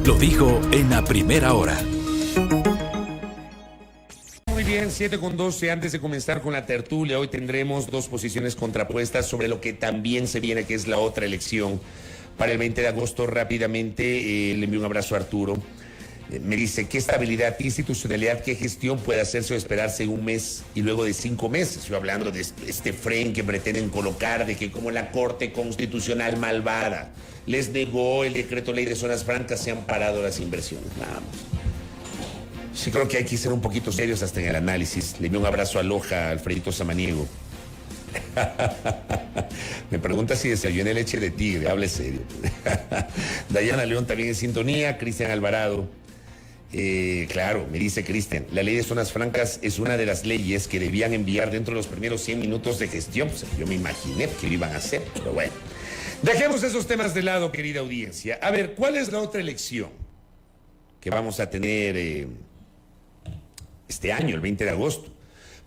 Lo dijo en la primera hora. Muy bien, 7:12. Antes de comenzar con la tertulia, hoy tendremos dos posiciones contrapuestas sobre lo que también se viene, que es la otra elección para el 20 de agosto. Rápidamente, le envío un abrazo a Arturo. Me dice, ¿qué estabilidad, qué institucionalidad, qué gestión puede hacerse o esperarse en un mes y luego de 5 meses? Yo hablando de este freno que pretenden colocar, de que como la Corte Constitucional malvada les negó el decreto ley de zonas francas, se han parado las inversiones. Vamos. Sí, creo que hay que ser un poquito serios hasta en el análisis. Le envío un abrazo a Loja, a Alfredito Samaniego. Me pregunta si desayuné leche de tigre, hable serio. Dayana León también en sintonía, Cristian Alvarado. Claro, me dice Cristian, la ley de zonas francas es una de las leyes que debían enviar dentro de los primeros 100 minutos de gestión. Pues yo me imaginé que lo iban a hacer, pero bueno. Dejemos esos temas de lado, querida audiencia. A ver, ¿cuál es la otra elección que vamos a tener este año, el 20 de agosto?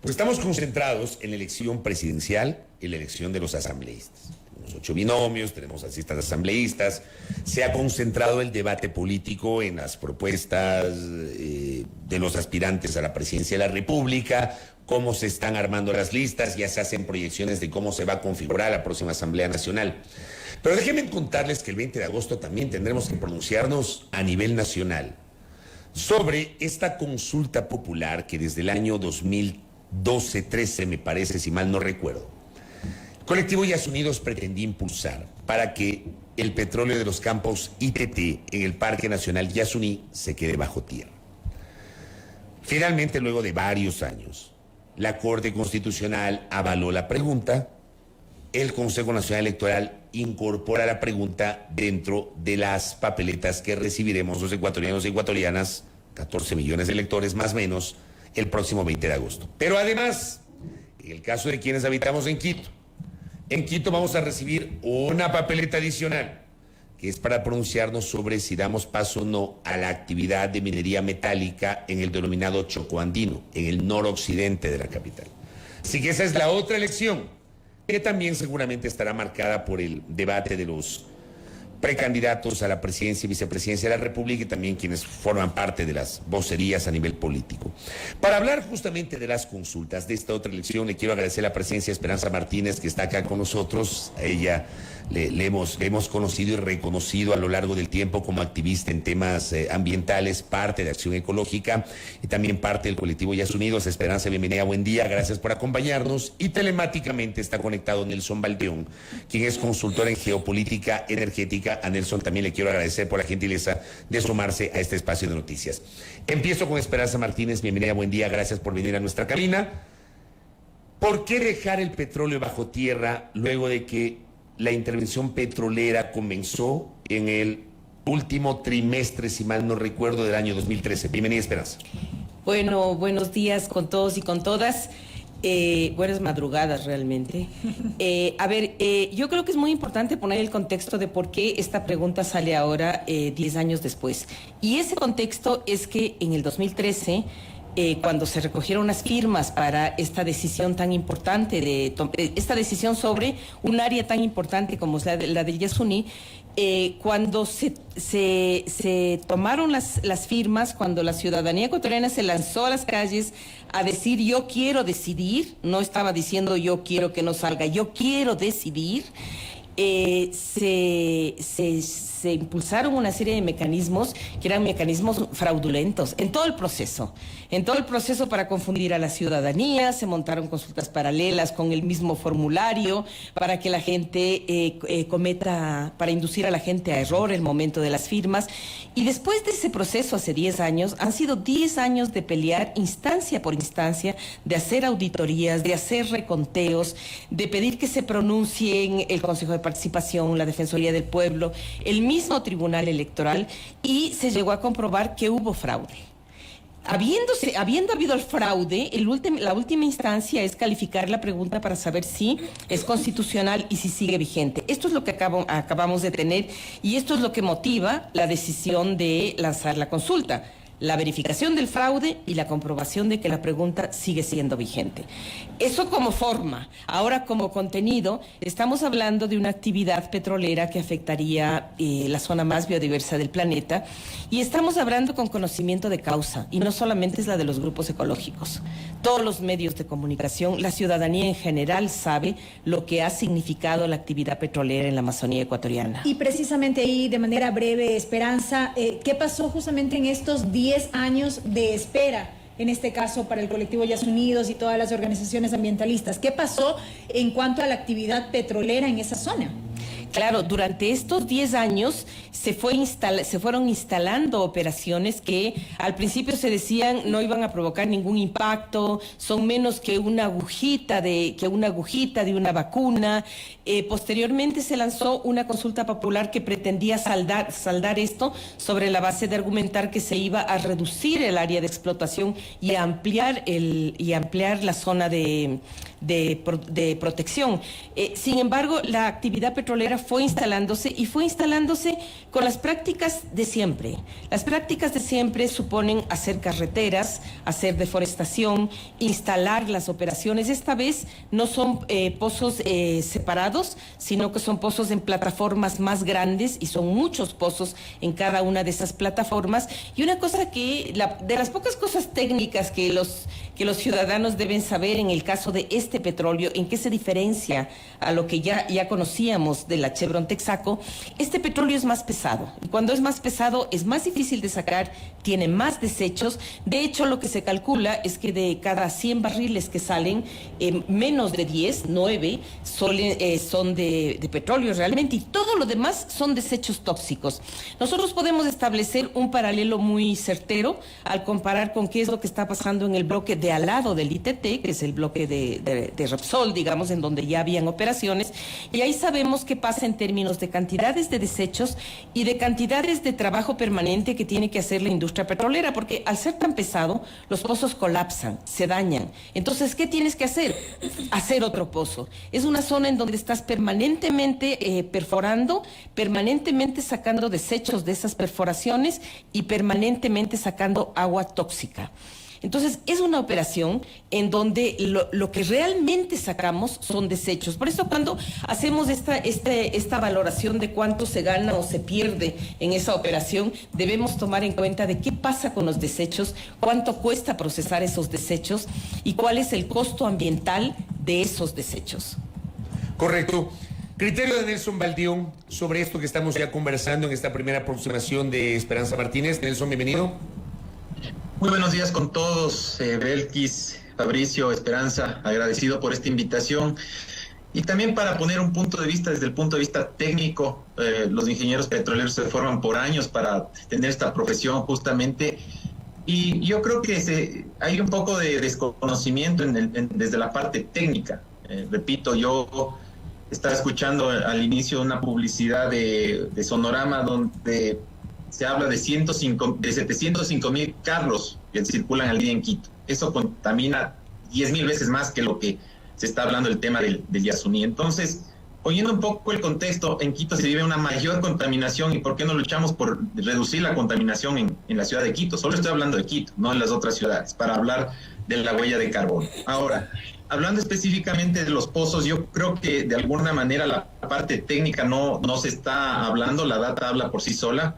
Pues estamos concentrados en la elección presidencial y la elección de los asambleístas. Tenemos 8 binomios, tenemos asistas asambleístas. Se ha concentrado el debate político en las propuestas de los aspirantes a la presidencia de la República, cómo se están armando las listas, ya se hacen proyecciones de cómo se va a configurar la próxima Asamblea Nacional. Pero déjenme contarles que el 20 de agosto también tendremos que pronunciarnos a nivel nacional sobre esta consulta popular que desde el año 2012-13, me parece, si mal no recuerdo, Colectivo Yas Unidos pretendía impulsar para que el petróleo de los campos ITT en el Parque Nacional Yasuní se quede bajo tierra. Finalmente, luego de varios años, la Corte Constitucional avaló la pregunta. El Consejo Nacional Electoral incorpora la pregunta dentro de las papeletas que recibiremos los ecuatorianos y ecuatorianas, 14 millones de electores más o menos, el próximo 20 de agosto. Pero además, en el caso de quienes habitamos en Quito vamos a recibir una papeleta adicional, que es para pronunciarnos sobre si damos paso o no a la actividad de minería metálica en el denominado Chocó Andino, en el noroccidente de la capital. Así que esa es la otra elección, que también seguramente estará marcada por el debate de los precandidatos a la presidencia y vicepresidencia de la República y también quienes forman parte de las vocerías a nivel político. Para hablar justamente de las consultas de esta otra elección, le quiero agradecer la presencia de Esperanza Martínez, que está acá con nosotros. A ella le hemos conocido y reconocido a lo largo del tiempo como activista en temas ambientales, parte de Acción Ecológica y también parte del colectivo Yas Unidos. Esperanza, bienvenida, buen día, gracias por acompañarnos. Y telemáticamente está conectado Nelson Baldeón, quien es consultor en geopolítica energética. A Nelson también le quiero agradecer por la gentileza de sumarse a este espacio de noticias. Empiezo con Esperanza Martínez, bienvenida, buen día, gracias por venir a nuestra cabina. ¿Por qué dejar el petróleo bajo tierra luego de que la intervención petrolera comenzó en el último trimestre, si mal no recuerdo, del año 2013? Bienvenida, Esperanza. Bueno, buenos días con todos y con todas. Buenas madrugadas realmente. Yo creo que es muy importante poner el contexto de por qué esta pregunta sale ahora 10 años después. Y ese contexto es que en el 2013... cuando se recogieron las firmas para esta decisión tan importante, esta decisión sobre un área tan importante como es la del Yasuní, cuando se tomaron las firmas, cuando la ciudadanía ecuatoriana se lanzó a las calles a decir yo quiero decidir, no estaba diciendo yo quiero que no salga, yo quiero decidir, se impulsaron una serie de mecanismos que eran mecanismos fraudulentos en todo el proceso para confundir a la ciudadanía. Se montaron consultas paralelas con el mismo formulario para que la gente para inducir a la gente a error el momento de las firmas. Y después de ese proceso, hace 10 años, han sido 10 años de pelear instancia por instancia, de hacer auditorías, de hacer reconteos, de pedir que se pronuncien el Consejo de Participación, la Defensoría del Pueblo, el mismo Tribunal Electoral, y se llegó a comprobar que hubo fraude. Habiendo habido el fraude, la última instancia es calificar la pregunta para saber si es constitucional y si sigue vigente. Esto es lo que acabamos de tener y esto es lo que motiva la decisión de lanzar la consulta. la verificación del fraude y la comprobación de que la pregunta sigue siendo vigente. Eso como forma. Ahora, como contenido, estamos hablando de una actividad petrolera que afectaría la zona más biodiversa del planeta, y estamos hablando con conocimiento de causa, y no solamente es la de los grupos ecológicos. Todos los medios de comunicación, la ciudadanía en general sabe lo que ha significado la actividad petrolera en la Amazonía ecuatoriana. Y precisamente ahí, de manera breve, Esperanza, ¿qué pasó justamente en estos 10 años de espera, en este caso para el colectivo Yas Unidos y todas las organizaciones ambientalistas? ¿Qué pasó en cuanto a la actividad petrolera en esa zona? Claro, durante estos 10 años se fueron instalando operaciones que al principio se decían no iban a provocar ningún impacto, son menos que una agujita de una vacuna. Posteriormente se lanzó una consulta popular que pretendía saldar esto sobre la base de argumentar que se iba a reducir el área de explotación y ampliar la zona de protección. Sin embargo, la actividad petrolera fue instalándose con las prácticas de siempre. Las prácticas de siempre suponen hacer carreteras, hacer deforestación, instalar las operaciones. Esta vez no son pozos separados, sino que son pozos en plataformas más grandes, y son muchos pozos en cada una de esas plataformas. Y una cosa de las pocas cosas técnicas que los ciudadanos deben saber en el caso de este petróleo, en qué se diferencia a lo que ya conocíamos de la Chevron Texaco, este petróleo es más pesado. Y cuando es más pesado es más difícil de sacar, tiene más desechos. De hecho, lo que se calcula es que de cada 100 barriles que salen, menos de 10, 9, son de petróleo realmente, y todo lo demás son desechos tóxicos. Nosotros podemos establecer un paralelo muy certero al comparar con qué es lo que está pasando en el bloque de al lado del ITT, que es el bloque de Repsol, digamos, en donde ya habían operaciones, y ahí sabemos qué pasa en términos de cantidades de desechos y de cantidades de trabajo permanente que tiene que hacer la industria petrolera, porque al ser tan pesado, los pozos colapsan, se dañan. Entonces, ¿qué tienes que hacer? Hacer otro pozo. Es una zona en donde estás permanentemente perforando, permanentemente sacando desechos de esas perforaciones y permanentemente sacando agua tóxica. Entonces, es una operación en donde lo que realmente sacamos son desechos. Por eso, cuando hacemos esta valoración de cuánto se gana o se pierde en esa operación, debemos tomar en cuenta de qué pasa con los desechos, cuánto cuesta procesar esos desechos y cuál es el costo ambiental de esos desechos. Correcto. Criterio de Nelson Baldión sobre esto que estamos ya conversando en esta primera aproximación de Esperanza Martínez. Nelson, bienvenido. Muy buenos días con todos, Belkis, Fabricio, Esperanza, agradecido por esta invitación. Y también para poner un punto de vista desde el punto de vista técnico, los ingenieros petroleros se forman por años para tener esta profesión justamente. Y yo creo que hay un poco de desconocimiento desde la parte técnica. Repito, yo estaba escuchando al inicio una publicidad de Sonorama donde se habla de 705,000 carros que circulan al día en Quito. Eso contamina 10,000 veces más que lo que se está hablando del tema del Yasuní. Entonces, oyendo un poco el contexto, en Quito se vive una mayor contaminación, y ¿por qué no luchamos por reducir la contaminación en la ciudad de Quito? Solo estoy hablando de Quito, no en las otras ciudades, para hablar de la huella de carbono. Ahora, hablando específicamente de los pozos, yo creo que de alguna manera la parte técnica no se está hablando, la data habla por sí sola.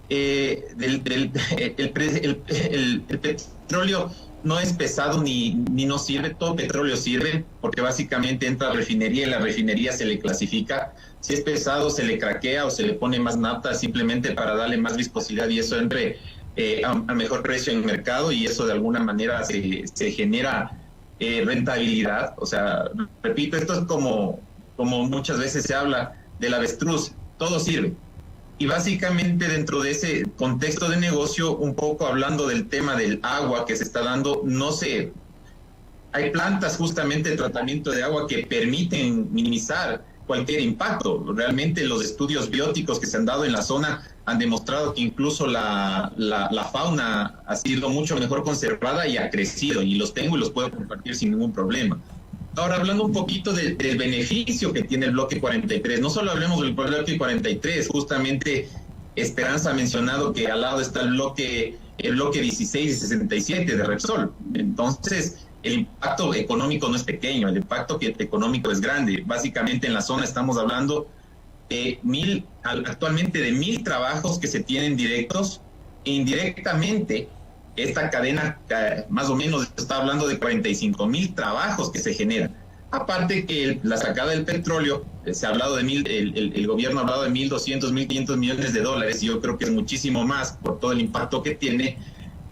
El petróleo no es pesado ni no sirve, todo petróleo sirve, porque básicamente entra a refinería y la refinería se le clasifica. Si es pesado, se le craquea o se le pone más nafta simplemente para darle más viscosidad, y eso entre a mejor precio en el mercado, y eso de alguna manera se genera rentabilidad. O sea, repito, esto es como muchas veces se habla del avestruz, todo sirve. Y básicamente dentro de ese contexto de negocio, un poco hablando del tema del agua que se está dando, hay plantas justamente de tratamiento de agua que permiten minimizar cualquier impacto. Realmente los estudios bióticos que se han dado en la zona han demostrado que incluso la fauna ha sido mucho mejor conservada y ha crecido, y los tengo y los puedo compartir sin ningún problema. Ahora, hablando un poquito del beneficio que tiene el bloque 43, no solo hablemos del bloque 43, justamente Esperanza ha mencionado que al lado está el bloque el bloque 16 y 67 de Repsol. Entonces, el impacto económico no es pequeño, el impacto económico es grande. Básicamente en la zona estamos hablando actualmente de 1.000 trabajos que se tienen directos e indirectamente. Esta cadena más o menos está hablando de 45.000 trabajos que se generan. Aparte que la sacada del petróleo, se ha hablado de el gobierno ha hablado de 1.200, 1.500 millones de dólares, y yo creo que es muchísimo más por todo el impacto que tiene,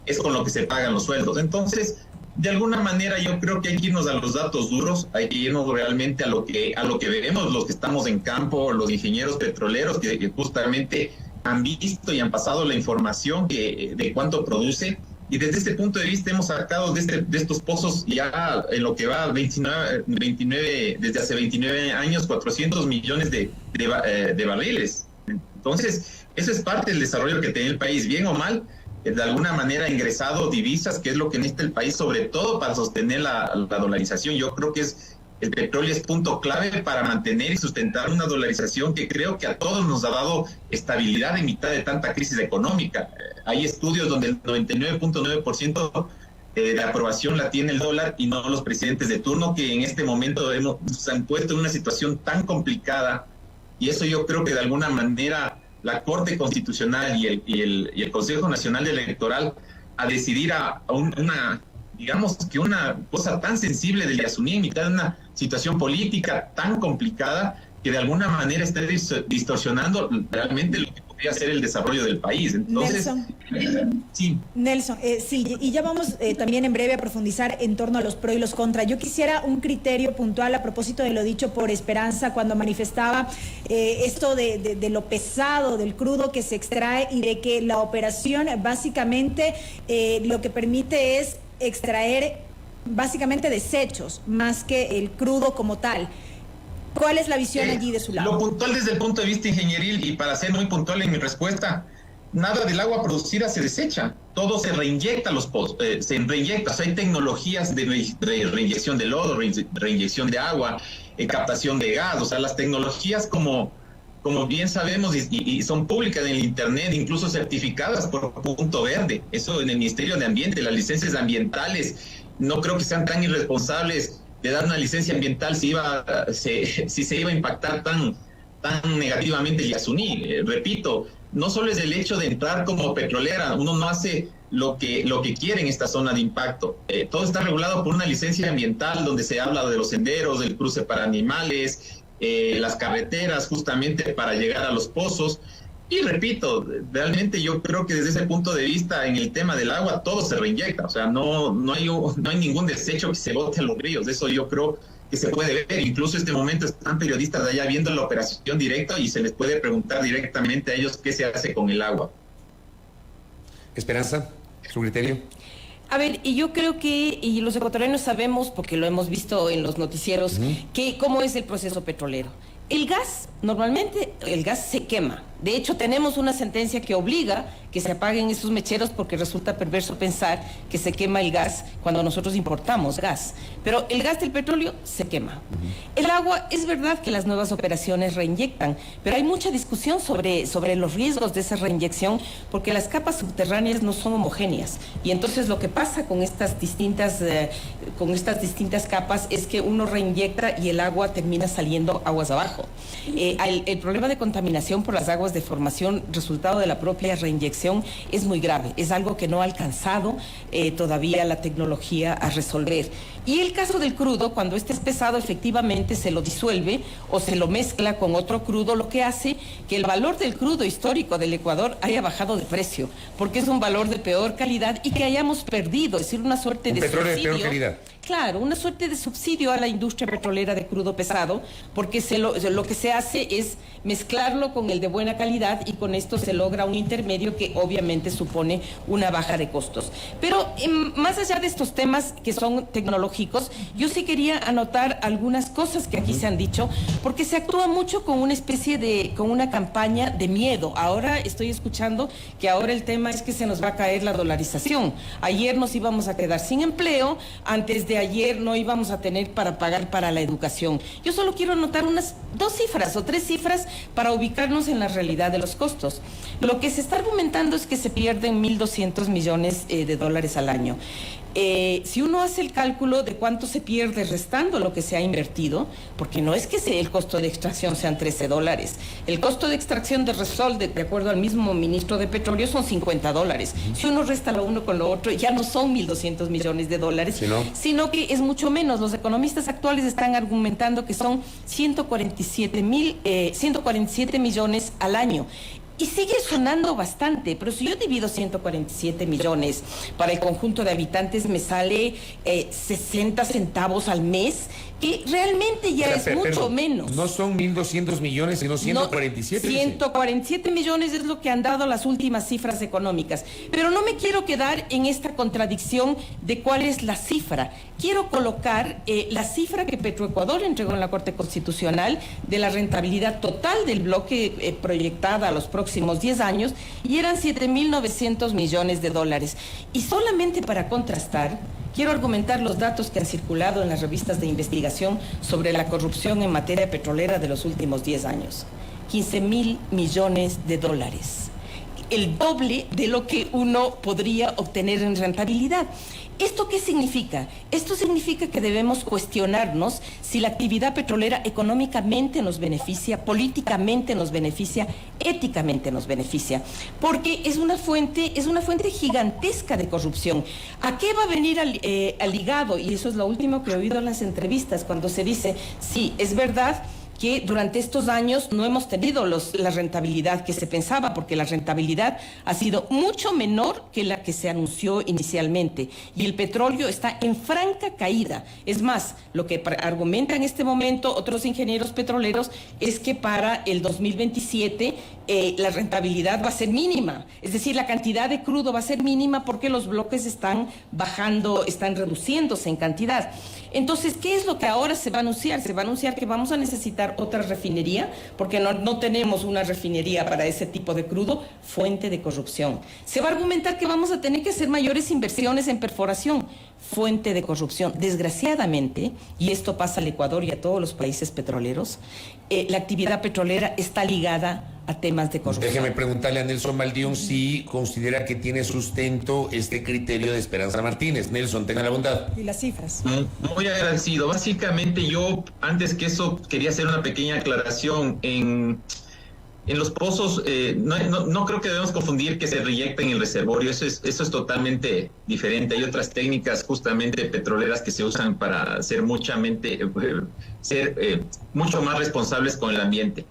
es con lo que se pagan los sueldos. Entonces, de alguna manera yo creo que hay que irnos a los datos duros, hay que irnos realmente a lo que vemos los que estamos en campo, los ingenieros petroleros que justamente han visto y han pasado la información de cuánto produce. Y desde este punto de vista hemos sacado de estos pozos ya en lo que va 29 desde hace 29 años, 400 millones de barriles. Entonces, eso es parte del desarrollo que tiene el país, bien o mal, de alguna manera ha ingresado divisas, que es lo que necesita el país, sobre todo para sostener la dolarización. Yo creo que el petróleo es punto clave para mantener y sustentar una dolarización que creo que a todos nos ha dado estabilidad en mitad de tanta crisis económica. Hay estudios donde el 99.9% de la aprobación la tiene el dólar y no los presidentes de turno, que en este momento se han puesto en una situación tan complicada, y eso yo creo que de alguna manera la Corte Constitucional y el Consejo Nacional Electoral a decidir digamos que una cosa tan sensible del Yasuní en mitad de una situación política tan complicada que de alguna manera está distorsionando realmente lo que podría ser el desarrollo del país. Entonces, Nelson, sí, y ya vamos también en breve a profundizar en torno a los pro y los contra. Yo quisiera un criterio puntual a propósito de lo dicho por Esperanza cuando manifestaba esto de lo pesado del crudo que se extrae y de que la operación básicamente lo que permite es extraer básicamente desechos más que el crudo como tal. ¿Cuál es la visión allí de su lado? Lo puntual desde el punto de vista ingenieril, y para ser muy puntual en mi respuesta, nada del agua producida se desecha, todo se reinyecta a los pozos, se reinyecta. O sea, hay tecnologías de reinyección de lodo, reinyección de agua, captación de gas. O sea, las tecnologías como bien sabemos y son públicas en el internet, incluso certificadas por Punto Verde. Eso en el Ministerio de Ambiente, las licencias ambientales, no creo que sean tan irresponsables de dar una licencia ambiental si se iba a impactar tan negativamente el Yasuní. Repito, no solo es el hecho de entrar como petrolera, uno no hace lo que quiere en esta zona de impacto. Todo está regulado por una licencia ambiental donde se habla de los senderos, del cruce para animales, las carreteras justamente para llegar a los pozos. Y repito, realmente yo creo que desde ese punto de vista en el tema del agua todo se reinyecta. O sea, no hay ningún desecho que se bote a los ríos. Eso yo creo que se puede ver. Incluso en este momento están periodistas de allá viendo la operación directa y se les puede preguntar directamente a ellos qué se hace con el agua. Esperanza, su criterio. A ver, y yo creo que, y los ecuatorianos sabemos, porque lo hemos visto en los noticieros, que cómo es el proceso petrolero. El gas, normalmente el gas se quema. De hecho, tenemos una sentencia que obliga que se apaguen esos mecheros porque resulta perverso pensar que se quema el gas cuando nosotros importamos gas. Pero el gas del petróleo se quema. El agua, es verdad que las nuevas operaciones reinyectan, pero hay mucha discusión sobre los riesgos de esa reinyección porque las capas subterráneas no son homogéneas. Y entonces lo que pasa con estas distintas capas es que uno reinyecta y el agua termina saliendo aguas abajo. El problema de contaminación por las aguas de formación resultado de la propia reinyección es muy grave, es algo que no ha alcanzado todavía la tecnología a resolver. Y el caso del crudo, cuando este es pesado, efectivamente se lo disuelve o se lo mezcla con otro crudo, lo que hace que el valor del crudo histórico del Ecuador haya bajado de precio, porque es un valor de peor calidad y que hayamos perdido, es decir, una suerte de petróleo subsidio. De peor calidad. Claro, una suerte de subsidio a la industria petrolera de crudo pesado, porque lo que se hace es mezclarlo con el de buena calidad y con esto se logra un intermedio que obviamente supone una baja de costos. Pero más allá de estos temas que son tecnológicos, yo sí quería anotar algunas cosas que aquí se han dicho, porque se actúa mucho con una campaña de miedo. Ahora estoy escuchando que ahora el tema es que se nos va a caer la dolarización. Ayer nos íbamos a quedar sin empleo, antes de ayer no íbamos a tener para pagar para la educación. Yo solo quiero anotar unas 2 cifras o 3 cifras para ubicarnos en la realidad. realidad de los costos. Lo que se está argumentando es que se pierden 1.200 millones de dólares al año. Si uno hace el cálculo de cuánto se pierde restando lo que se ha invertido, porque no es que el costo de extracción sean $13, el costo de extracción de Repsol, de acuerdo al mismo ministro de Petróleo, son $50. Si uno resta lo uno con lo otro, ya no son 1.200 millones de dólares, sino que es mucho menos. Los economistas actuales están argumentando que son 147 millones al año. Y sigue sonando bastante, pero si yo divido 147 millones para el conjunto de habitantes, me sale 60 centavos al mes, que realmente ya es mucho menos. No son 1.200 millones, sino 147. 147 millones es lo que han dado las últimas cifras económicas. Pero no me quiero quedar en esta contradicción de cuál es la cifra. Quiero colocar la cifra que Petroecuador entregó en la Corte Constitucional de la rentabilidad total del bloque proyectada a los próximos 10 años, y eran 7.900 millones de dólares. Y solamente para contrastar, quiero argumentar los datos que han circulado en las revistas de investigación sobre la corrupción en materia petrolera de los últimos 10 años. 15.000 millones de dólares. El doble de lo que uno podría obtener en rentabilidad. ¿Esto qué significa? Esto significa que debemos cuestionarnos si la actividad petrolera económicamente nos beneficia, políticamente nos beneficia, éticamente nos beneficia, porque es una fuente gigantesca de corrupción. ¿A qué va a venir al ligado? Y eso es lo último que he oído en las entrevistas, cuando se dice, sí, es verdad que durante estos años no hemos tenido la rentabilidad que se pensaba, porque la rentabilidad ha sido mucho menor que la que se anunció inicialmente, y el petróleo está en franca caída. Es más, lo que argumentan en este momento otros ingenieros petroleros es que para el 2027 la rentabilidad va a ser mínima, es decir, la cantidad de crudo va a ser mínima porque los bloques están bajando, están reduciéndose en cantidad. Entonces, ¿qué es lo que ahora se va a anunciar? Se va a anunciar que vamos a necesitar otra refinería, porque no tenemos una refinería para ese tipo de crudo, fuente de corrupción. Se va a argumentar que vamos a tener que hacer mayores inversiones en perforación, fuente de corrupción. Desgraciadamente, y esto pasa al Ecuador y a todos los países petroleros, la actividad petrolera está ligada a temas de corrupción. Déjeme preguntarle a Nelson Baldión si considera que tiene sustento este criterio de Esperanza Martínez. Nelson, tenga la bondad. Y las cifras. Muy agradecido. Básicamente yo, antes que eso, quería hacer una pequeña aclaración. En los pozos, no creo que debemos confundir que se reyecten el reservorio. Eso es totalmente diferente. Hay otras técnicas justamente petroleras que se usan para ser mucho más responsables con el ambiente.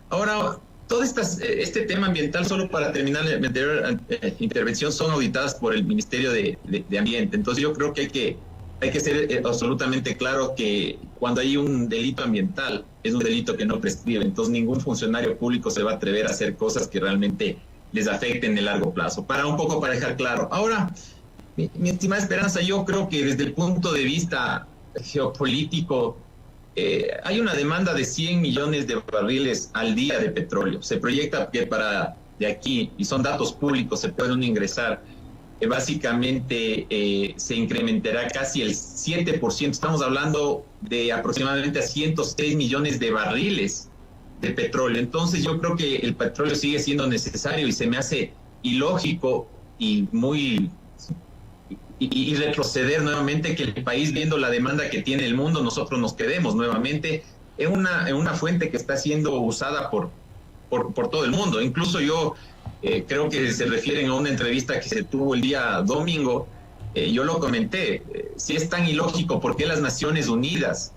Ahora, todo este tema ambiental, solo para terminar la anterior intervención, son auditadas por el Ministerio de Ambiente. Entonces yo creo que hay que ser absolutamente claro que cuando hay un delito ambiental, es un delito que no prescribe. Entonces ningún funcionario público se va a atrever a hacer cosas que realmente les afecten en el largo plazo. Para dejar claro. Ahora, mi estimada Esperanza, yo creo que desde el punto de vista geopolítico, hay una demanda de 100 millones de barriles al día de petróleo. Se proyecta que de aquí, y son datos públicos, se pueden ingresar, básicamente se incrementará casi el 7%. Estamos hablando de aproximadamente 106 millones de barriles de petróleo. Entonces yo creo que el petróleo sigue siendo necesario y se me hace ilógico y retroceder nuevamente, que el país, viendo la demanda que tiene el mundo, nosotros nos quedemos nuevamente en una fuente que está siendo usada por todo el mundo. Incluso yo creo que se refieren a una entrevista que se tuvo el día domingo, yo lo comenté, si es tan ilógico, ¿por qué las Naciones Unidas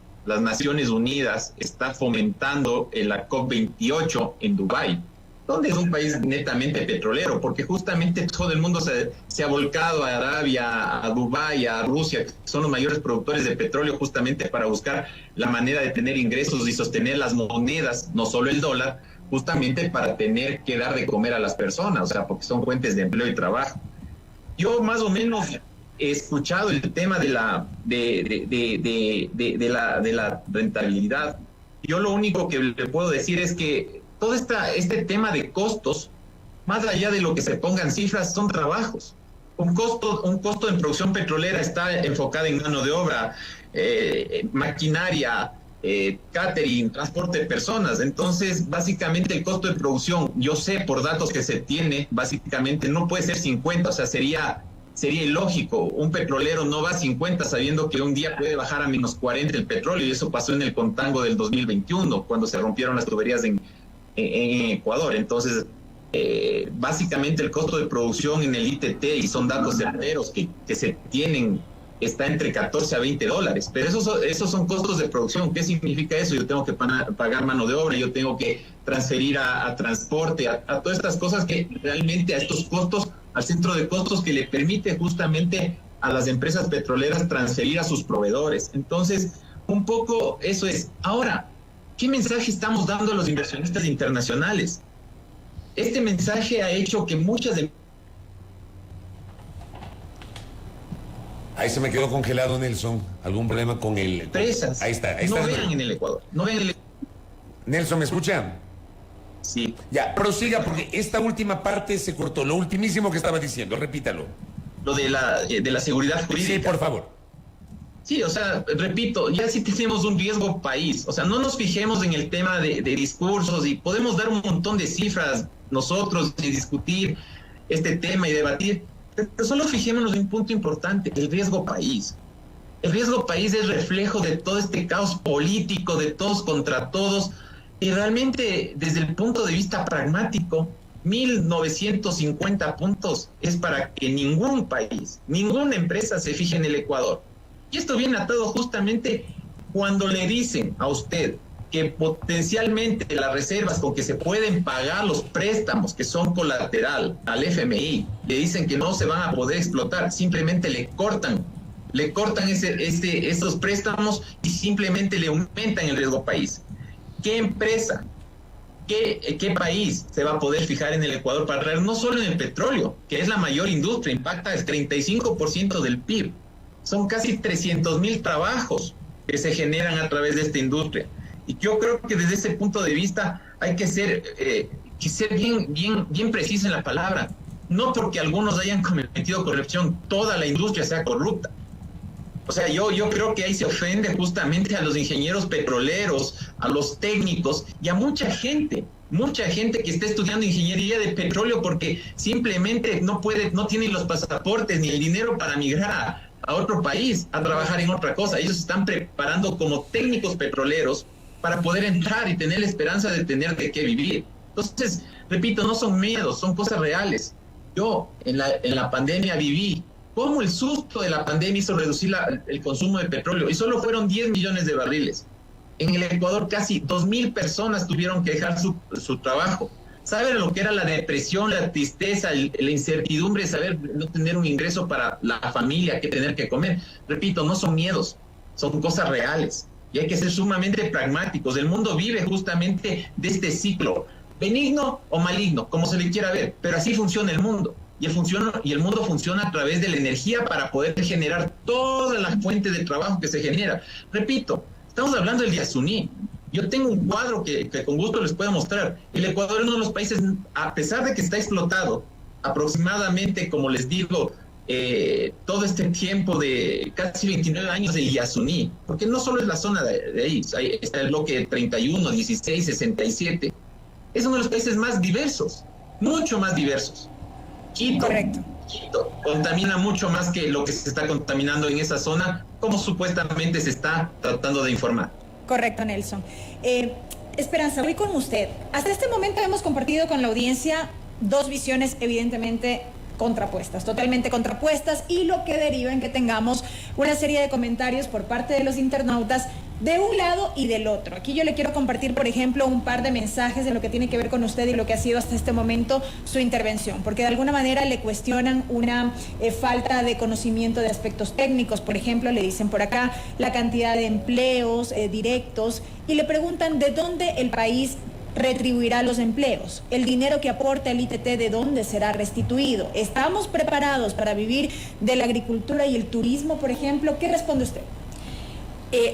están fomentando la COP28 en Dubái? ¿Dónde es un país netamente petrolero? Porque justamente todo el mundo se ha volcado a Arabia, a Dubái, a Rusia, que son los mayores productores de petróleo, justamente para buscar la manera de tener ingresos y sostener las monedas, no solo el dólar, justamente para tener que dar de comer a las personas, o sea, porque son fuentes de empleo y trabajo. Yo más o menos he escuchado el tema de la rentabilidad. Yo lo único que le puedo decir es que todo este tema de costos, más allá de lo que se pongan cifras, son trabajos. Un costo en producción petrolera está enfocado en mano de obra, maquinaria, catering, transporte de personas. Entonces, básicamente el costo de producción, yo sé por datos que se tiene, básicamente no puede ser 50, o sea, sería ilógico. Un petrolero no va a 50 sabiendo que un día puede bajar a menos 40 el petróleo, y eso pasó en el contango del 2021, cuando se rompieron las tuberías en Ecuador. Entonces, básicamente el costo de producción en el ITT, y son datos certeros que se tienen, está entre 14 a 20 dólares. Pero esos son costos de producción. ¿Qué significa eso? Yo tengo que pagar mano de obra, yo tengo que transferir a transporte, a todas estas cosas que realmente, a estos costos, al centro de costos que le permite justamente a las empresas petroleras transferir a sus proveedores. Entonces, un poco eso es. Ahora, ¿qué mensaje estamos dando a los inversionistas internacionales? Este mensaje ha hecho que muchas Ahí se me quedó congelado, Nelson. ¿Algún problema con el...? empresas Ahí está. no vean en el Ecuador. No vean en el... Nelson, ¿me escucha? Sí. Ya, prosiga, porque esta última parte se cortó. Lo ultimísimo que estaba diciendo, repítalo. Lo de la seguridad jurídica. Sí, por favor. Sí, o sea, repito, ya sí tenemos un riesgo país. O sea, no nos fijemos en el tema de discursos, y podemos dar un montón de cifras nosotros y discutir este tema y debatir, pero solo fijémonos en un punto importante: el riesgo país. El riesgo país es reflejo de todo este caos político, de todos contra todos, y realmente desde el punto de vista pragmático, 1.950 puntos es para que ningún país, ninguna empresa se fije en el Ecuador. Y esto viene atado justamente cuando le dicen a usted que potencialmente las reservas con que se pueden pagar los préstamos que son colateral al FMI, le dicen que no se van a poder explotar, simplemente le cortan esos préstamos y simplemente le aumentan el riesgo país. ¿Qué empresa, qué país se va a poder fijar en el Ecuador para traer no solo en el petróleo, que es la mayor industria, impacta el 35% del PIB? Son casi 300,000 trabajos que se generan a través de esta industria. Y yo creo que desde ese punto de vista hay que ser bien preciso en la palabra. No porque algunos hayan cometido corrupción, toda la industria sea corrupta. O sea, yo creo que ahí se ofende justamente a los ingenieros petroleros, a los técnicos y a mucha gente que está estudiando ingeniería de petróleo porque simplemente no tienen los pasaportes ni el dinero para migrar a otro país a trabajar en otra cosa. Ellos se están preparando como técnicos petroleros para poder entrar y tener la esperanza de tener de qué vivir. Entonces, repito, no son miedos, son cosas reales. Yo en la pandemia viví cómo el susto de la pandemia hizo reducir el consumo de petróleo, y solo fueron 10 millones de barriles. En el Ecuador casi 2,000 personas tuvieron que dejar su trabajo. ¿Saben lo que era la depresión, la tristeza, la incertidumbre de saber no tener un ingreso para la familia, que tener que comer? Repito, no son miedos, son cosas reales. Y hay que ser sumamente pragmáticos. El mundo vive justamente de este ciclo, benigno o maligno, como se le quiera ver, pero así funciona el mundo. Y el mundo funciona a través de la energía para poder generar todas las fuentes de trabajo que se genera. Repito, estamos hablando del Yasuní. Yo tengo un cuadro que con gusto les puedo mostrar. El Ecuador es uno de los países, a pesar de que está explotado, aproximadamente, como les digo, todo este tiempo de casi 29 años del Yasuní, porque no solo es la zona de ahí está el bloque 31, 16, 67. Es uno de los países más diversos, mucho más diversos. Quito contamina mucho más que lo que se está contaminando en esa zona, como supuestamente se está tratando de informar. Correcto, Nelson. Esperanza, voy con usted. Hasta este momento hemos compartido con la audiencia dos visiones evidentemente contrapuestas, totalmente contrapuestas, y lo que deriva en que tengamos una serie de comentarios por parte de los internautas de un lado y del otro. Aquí yo le quiero compartir, por ejemplo, un par de mensajes de lo que tiene que ver con usted y lo que ha sido hasta este momento su intervención, porque de alguna manera le cuestionan una falta de conocimiento de aspectos técnicos. Por ejemplo, le dicen por acá la cantidad de empleos directos, y le preguntan de dónde el país retribuirá los empleos, el dinero que aporta el ITT, de dónde será restituido. ¿Estamos preparados para vivir de la agricultura y el turismo, por ejemplo? ¿Qué responde usted?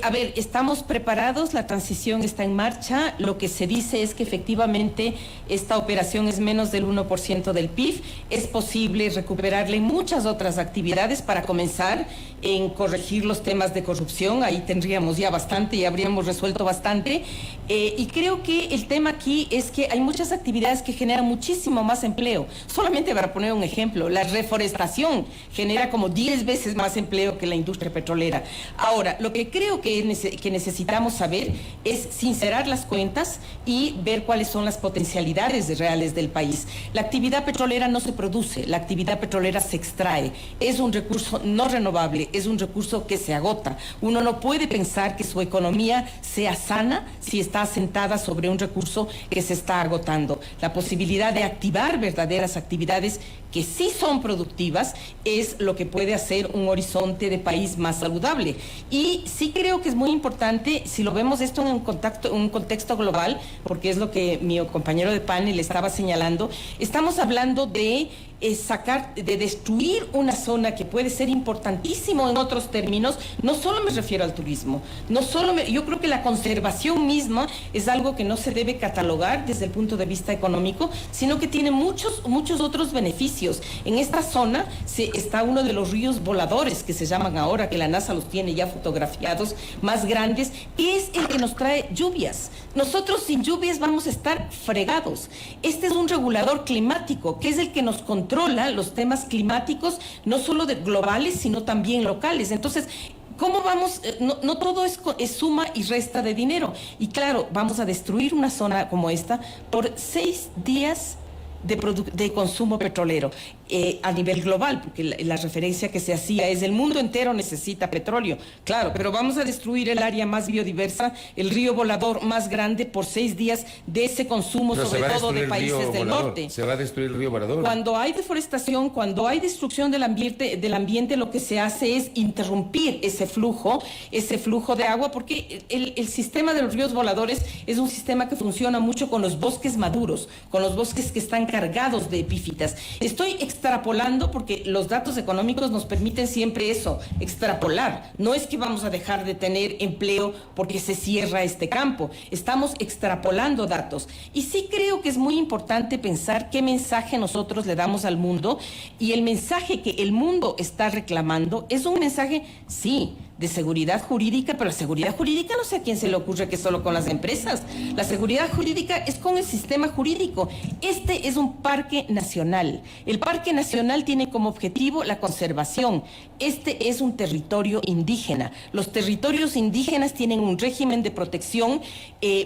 A ver, estamos preparados, la transición está en marcha. Lo que se dice es que efectivamente esta operación es menos del 1% del PIB. Es posible recuperarle muchas otras actividades. Para comenzar, en corregir los temas de corrupción. Ahí tendríamos ya bastante y habríamos resuelto bastante. Y creo que el tema aquí es que hay muchas actividades que generan muchísimo más empleo. Solamente para poner un ejemplo, la reforestación genera como 10 veces más empleo que la industria petrolera. Ahora, lo que creo que necesitamos saber es sincerar las cuentas y ver cuáles son las potencialidades reales del país. La actividad petrolera no se produce, la actividad petrolera se extrae. Es un recurso no renovable, es un recurso que se agota. Uno no puede pensar que su economía sea sana si está asentada sobre un recurso que se está agotando. La posibilidad de activar verdaderas actividades que sí son productivas es lo que puede hacer un horizonte de país más saludable. Y sí creo que es muy importante, si lo vemos esto en un contexto global, porque es lo que mi compañero de panel estaba señalando, estamos hablando de destruir una zona que puede ser importantísimo en otros términos. No solo me refiero al turismo, yo creo que la conservación misma es algo que no se debe catalogar desde el punto de vista económico, sino que tiene muchos otros beneficios. En esta zona está uno de los ríos voladores que se llaman ahora, que la NASA los tiene ya fotografiados, más grandes, que es el que nos trae lluvias. Nosotros sin lluvias vamos a estar fregados. Este es un regulador climático, que es el que nos controla los temas climáticos, no solo globales, sino también locales. Entonces, ¿cómo vamos? No todo es suma y resta de dinero. Y claro, vamos a destruir una zona como esta por 6 días de consumo petrolero a nivel global, porque la referencia que se hacía es el mundo entero necesita petróleo, claro, pero vamos a destruir el área más biodiversa, el río volador más grande por 6 días de ese consumo, pero sobre todo de países del norte. Se va a destruir el río volador. Cuando hay deforestación, cuando hay destrucción del ambiente, lo que se hace es interrumpir ese flujo de agua, porque el sistema de los ríos voladores es un sistema que funciona mucho con los bosques maduros, con los bosques que están cargados de epífitas. Estoy extrapolando porque los datos económicos nos permiten siempre eso, extrapolar. No es que vamos a dejar de tener empleo porque se cierra este campo. Estamos extrapolando datos. Y sí creo que es muy importante pensar qué mensaje nosotros le damos al mundo, y el mensaje que el mundo está reclamando es un mensaje, sí, de seguridad jurídica, pero la seguridad jurídica no sé a quién se le ocurre que solo con las empresas. La seguridad jurídica es con el sistema jurídico. Este es un parque nacional. El parque nacional tiene como objetivo la conservación. Este es un territorio indígena. Los territorios indígenas tienen un régimen de protección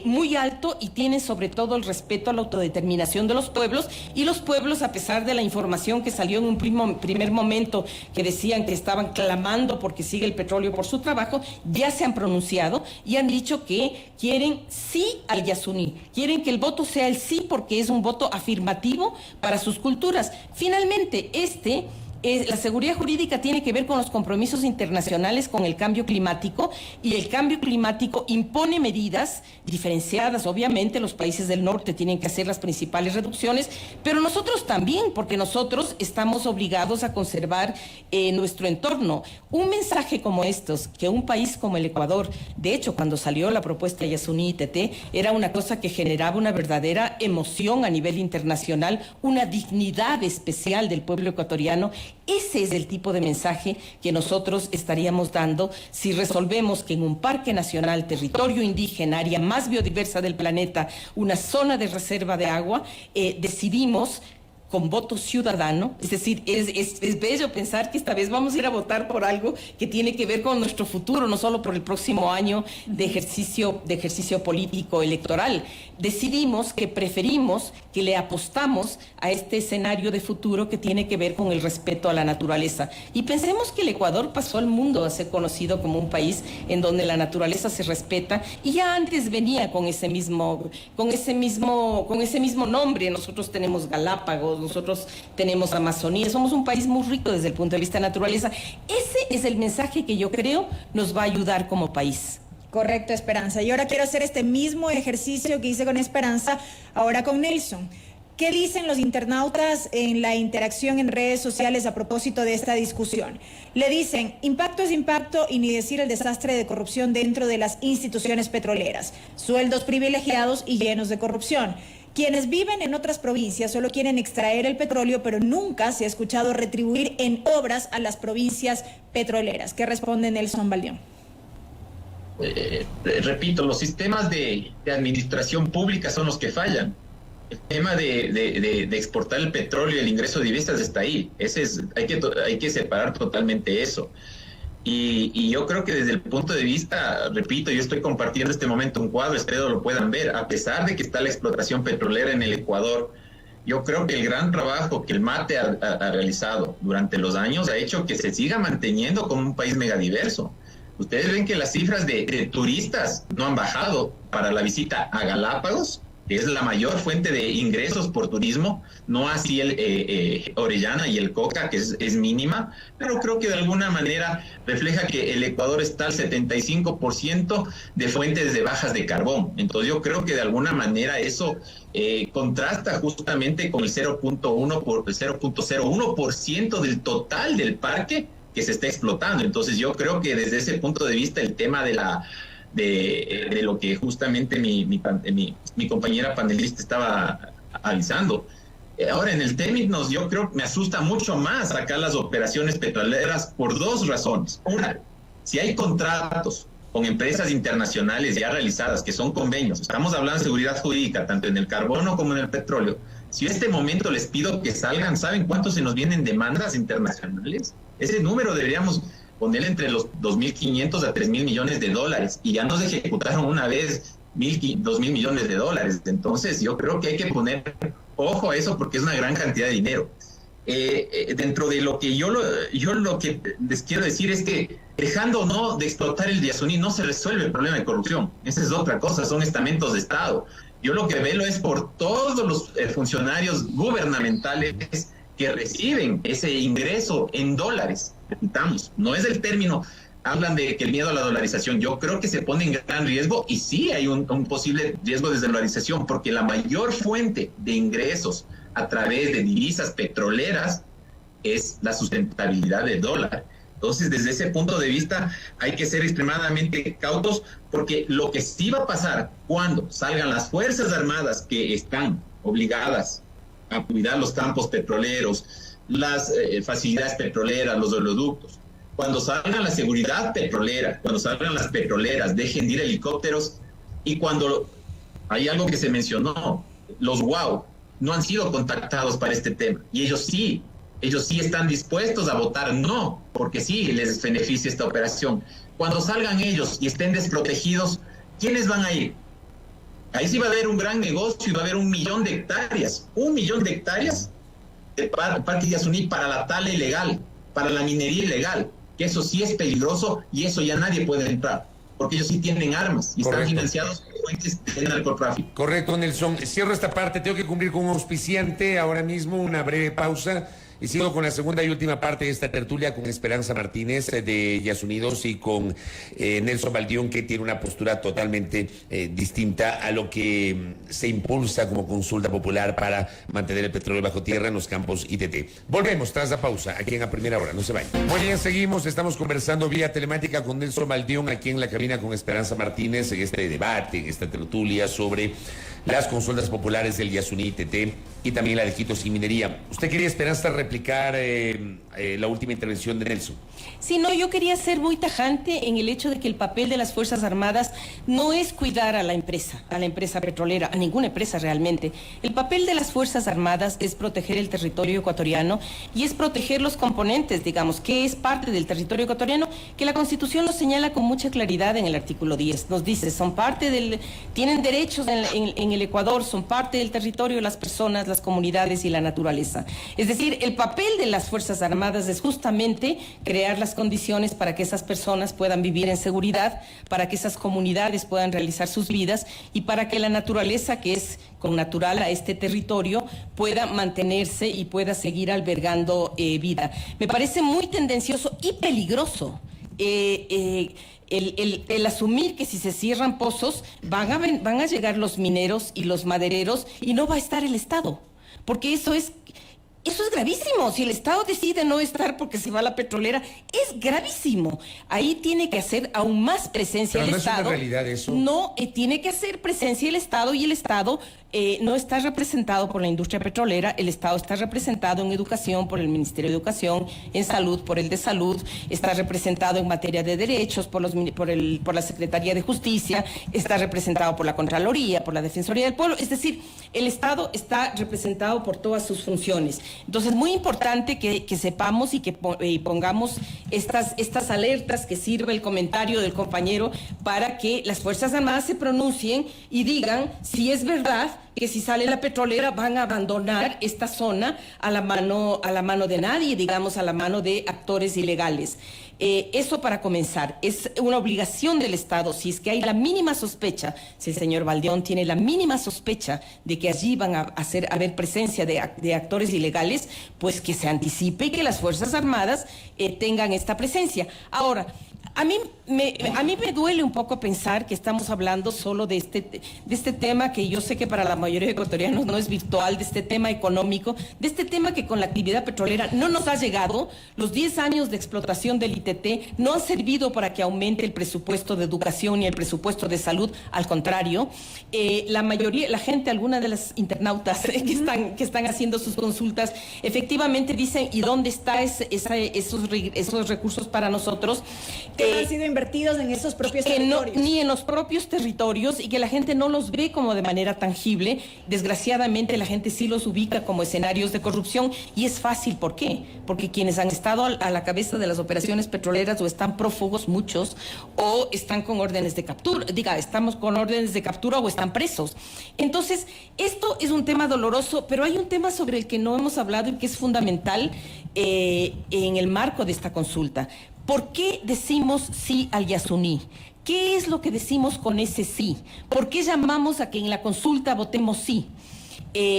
muy alto, y tienen sobre todo el respeto a la autodeterminación de los pueblos, y los pueblos, a pesar de la información que salió en un primer momento que decían que estaban clamando porque sigue el petróleo por su trabajo, ya se han pronunciado y han dicho que quieren sí al Yasuní, quieren que el voto sea el sí porque es un voto afirmativo para sus culturas. Finalmente, la seguridad jurídica tiene que ver con los compromisos internacionales con el cambio climático, y el cambio climático impone medidas diferenciadas. Obviamente los países del norte tienen que hacer las principales reducciones, pero nosotros también, porque nosotros estamos obligados a conservar nuestro entorno. Un mensaje como estos, que un país como el Ecuador, de hecho cuando salió la propuesta de Yasuní-ITT, era una cosa que generaba una verdadera emoción a nivel internacional, una dignidad especial del pueblo ecuatoriano. Ese es el tipo de mensaje que nosotros estaríamos dando si resolvemos que en un parque nacional, territorio indígena, área más biodiversa del planeta, una zona de reserva de agua, decidimos con voto ciudadano. Es decir, es bello pensar que esta vez vamos a ir a votar por algo que tiene que ver con nuestro futuro, no solo por el próximo año de ejercicio político electoral. Decidimos que preferimos, que le apostamos a este escenario de futuro que tiene que ver con el respeto a la naturaleza. Y pensemos que el Ecuador pasó al mundo a ser conocido como un país en donde la naturaleza se respeta, y ya antes venía con ese mismo nombre. Nosotros tenemos Galápagos, nosotros tenemos Amazonía, somos un país muy rico desde el punto de vista de naturaleza. Ese es el mensaje que yo creo nos va a ayudar como país. Correcto, Esperanza. Y ahora quiero hacer este mismo ejercicio que hice con Esperanza, ahora con Nelson. ¿Qué dicen los internautas en la interacción en redes sociales a propósito de esta discusión? Le dicen, impacto es impacto, y ni decir el desastre de corrupción dentro de las instituciones petroleras. Sueldos privilegiados y llenos de corrupción. Quienes viven en otras provincias solo quieren extraer el petróleo, pero nunca se ha escuchado retribuir en obras a las provincias petroleras. ¿Qué responde Nelson Baldión? Repito, los sistemas de administración pública son los que fallan. El tema de exportar el petróleo y el ingreso de divisas está ahí. Hay que separar totalmente eso. Y yo creo que desde el punto de vista, repito, yo estoy compartiendo este momento un cuadro, espero lo puedan ver, a pesar de que está la explotación petrolera en el Ecuador, yo creo que el gran trabajo que el MATE ha realizado durante los años ha hecho que se siga manteniendo como un país megadiverso. Ustedes ven que las cifras de turistas no han bajado para la visita a Galápagos, que es la mayor fuente de ingresos por turismo, no así el Orellana y el Coca, que es mínima, pero creo que de alguna manera refleja que el Ecuador está al 75% de fuentes de bajas de carbón. Entonces yo creo que de alguna manera eso contrasta justamente con el 0.01% del total del parque que se está explotando. Entonces yo creo que desde ese punto de vista el tema de lo que justamente mi compañera panelista estaba avisando. Ahora, en el términos, yo creo que me asusta mucho más sacar las operaciones petroleras por dos razones. Una, si hay contratos con empresas internacionales ya realizadas, que son convenios, estamos hablando de seguridad jurídica, tanto en el carbono como en el petróleo. Si en este momento les pido que salgan, ¿saben cuánto se nos vienen demandas internacionales? Ese número deberíamos poner entre los 2.500 a 3.000 millones de dólares, y ya nos ejecutaron una vez 2.000 millones de dólares. Entonces yo creo que hay que poner ojo a eso porque es una gran cantidad de dinero. Dentro de lo que yo lo que les quiero decir es que dejando o no de explotar el Yasuní no se resuelve el problema de corrupción. Esa es otra cosa, son estamentos de Estado. Yo lo que velo es por todos los funcionarios gubernamentales que reciben ese ingreso en dólares. Repitamos, no es el término, hablan de que el miedo a la dolarización, yo creo que se pone en gran riesgo, y sí hay un posible riesgo de dolarización, porque la mayor fuente de ingresos a través de divisas petroleras es la sustentabilidad del dólar. Entonces, desde ese punto de vista, hay que ser extremadamente cautos, porque lo que sí va a pasar cuando salgan las Fuerzas Armadas, que están obligadas a cuidar los campos petroleros, las facilidades petroleras, los oleoductos, cuando salga la seguridad petrolera, cuando salgan las petroleras, dejen de ir helicópteros, y cuando hay algo que se mencionó, los WOW no han sido contactados para este tema, y ellos sí están dispuestos a votar no, porque sí les beneficia esta operación. Cuando salgan ellos y estén desprotegidos, ¿quiénes van a ir? Ahí sí va a haber un gran negocio y va a haber 1 millón de hectáreas. 1 millón de hectáreas de Parque Yasuní para la tala ilegal, para la minería ilegal, que eso sí es peligroso y eso ya nadie puede entrar, porque ellos sí tienen armas y Correcto. están financiados por fuentes de narcotráfico. Correcto, Nelson. Cierro esta parte, tengo que cumplir con un auspiciante ahora mismo, una breve pausa. Y sigo con la segunda y última parte de esta tertulia con Esperanza Martínez de Yasunidos y con Nelson Baldión, que tiene una postura totalmente distinta a lo que se impulsa como consulta popular para mantener el petróleo bajo tierra en los campos ITT. Volvemos tras la pausa, aquí en A Primera Hora, no se vayan. Muy bien, seguimos, estamos conversando vía telemática con Nelson Baldión, aquí en la cabina con Esperanza Martínez, en este debate, en esta tertulia sobre las consultas populares del Yasuní ITT y también la de Iquitos y Minería. ¿Usted quería, Esperanza, replicar la última intervención de Nelson? Sí, no, yo quería ser muy tajante en el hecho de que el papel de las Fuerzas Armadas no es cuidar a la empresa petrolera, a ninguna empresa realmente. El papel de las Fuerzas Armadas es proteger el territorio ecuatoriano y es proteger los componentes, digamos, que es parte del territorio ecuatoriano, que la Constitución nos señala con mucha claridad en el artículo 10. Nos dice, tienen derechos en el Ecuador, son parte del territorio las personas, las comunidades y la naturaleza. Es decir, el papel de las Fuerzas Armadas es justamente crear las condiciones para que esas personas puedan vivir en seguridad, para que esas comunidades puedan realizar sus vidas y para que la naturaleza, que es connatural a este territorio, pueda mantenerse y pueda seguir albergando vida. Me parece muy tendencioso y peligroso el asumir que si se cierran pozos van a llegar los mineros y los madereros y no va a estar el Estado, porque eso es gravísimo. Si el Estado decide no estar porque se va la petrolera, es gravísimo. Ahí tiene que hacer aún más presencia el Estado. ¿Pero no es una realidad eso? No, tiene que hacer presencia el Estado, y el Estado no está representado por la industria petrolera, el Estado está representado en educación por el Ministerio de Educación, en salud por el de Salud, está representado en materia de derechos por la Secretaría de Justicia, está representado por la Contraloría, por la Defensoría del Pueblo, es decir, el Estado está representado por todas sus funciones. Entonces, muy importante que sepamos y que pongamos estas alertas, que sirva el comentario del compañero para que las Fuerzas Armadas se pronuncien y digan si es verdad que si sale la petrolera van a abandonar esta zona a la mano de nadie, digamos, a la mano de actores ilegales. Eso para comenzar, es una obligación del Estado, si es que hay la mínima sospecha, si el señor Valdeón tiene la mínima sospecha de que allí van a haber presencia de actores ilegales, pues que se anticipe y que las Fuerzas Armadas tengan esta presencia. Ahora, a mí me duele un poco pensar que estamos hablando solo de este tema que yo sé que para la mayoría de ecuatorianos no es virtual, de este tema económico, de este tema que con la actividad petrolera no nos ha llegado. Los 10 años de explotación del ITT no han servido para que aumente el presupuesto de educación y el presupuesto de salud, al contrario. La mayoría, la gente, algunas de las internautas que están haciendo sus consultas, efectivamente dicen, ¿y dónde están esos recursos para nosotros? Que han sido invertidos en esos propios territorios. Ni en los propios territorios, y que la gente no los ve como de manera tangible. Desgraciadamente la gente sí los ubica como escenarios de corrupción, y es fácil. ¿Por qué? Porque quienes han estado a la cabeza de las operaciones petroleras o están prófugos, muchos, o están con órdenes de captura, estamos con órdenes de captura o están presos. Entonces, esto es un tema doloroso, pero hay un tema sobre el que no hemos hablado y que es fundamental en el marco de esta consulta. ¿Por qué decimos sí al Yasuní? ¿Qué es lo que decimos con ese sí? ¿Por qué llamamos a que en la consulta votemos sí?